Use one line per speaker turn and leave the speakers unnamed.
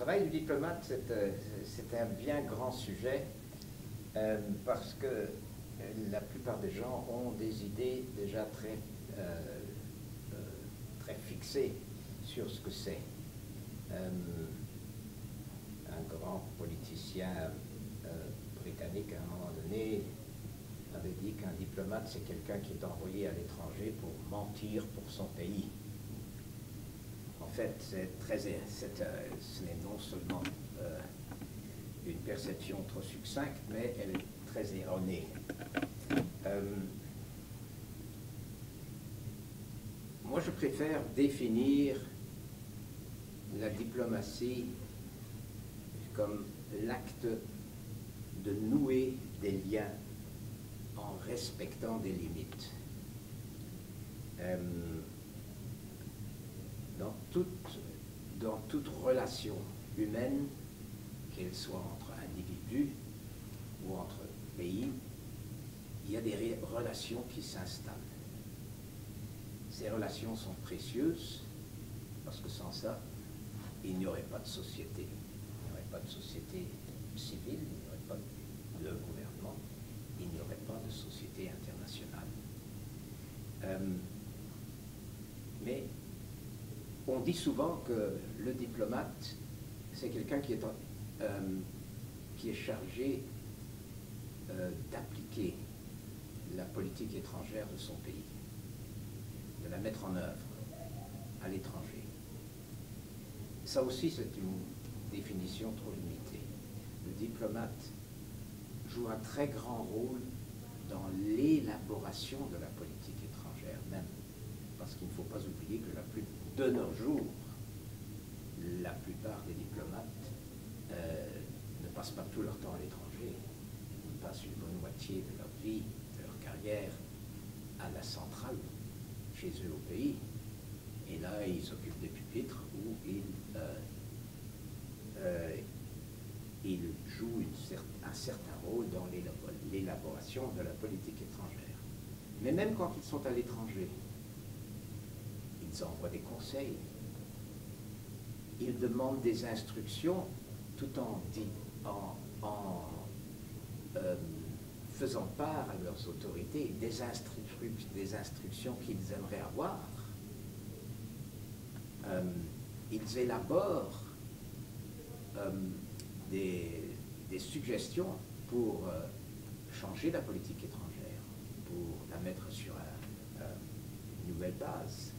travail du diplomate, c'est un bien grand sujet parce que la plupart des gens ont des idées déjà très fixées sur ce que c'est. Un grand politicien britannique, à un moment donné, avait dit qu'un diplomate, c'est quelqu'un qui est envoyé à l'étranger pour mentir pour son pays. En fait, ce n'est non seulement une perception trop succincte, mais elle est très erronée. Moi, je préfère définir la diplomatie comme l'acte de nouer des liens en respectant des limites. Dans toute relation humaine, qu'elle soit entre individus ou entre pays, il y a des relations qui s'installent. Ces relations sont précieuses parce que sans ça, il n'y aurait pas de société. Il n'y aurait pas de société civile, il n'y aurait pas de gouvernement, il n'y aurait pas de société internationale. Mais on dit souvent que le diplomate, c'est quelqu'un qui est chargé d'appliquer la politique étrangère de son pays, de la mettre en œuvre à l'étranger. Ça aussi, c'est une définition trop limitée. Le diplomate joue un très grand rôle dans l'élaboration de la politique étrangère même, parce qu'il ne faut pas oublier que de nos jours, la plupart des diplomates ne passent pas tout leur temps à l'étranger. Ils passent une bonne moitié de leur vie, de leur carrière, à la centrale, chez eux au pays. Et là, ils s'occupent des pupitres où ils jouent un certain rôle dans l'élaboration de la politique étrangère. Mais même quand ils sont à l'étranger, ils envoient des conseils, ils demandent des instructions tout en faisant part à leurs autorités des instructions qu'ils aimeraient avoir. Ils élaborent des suggestions pour changer la politique étrangère, pour la mettre sur une nouvelle base.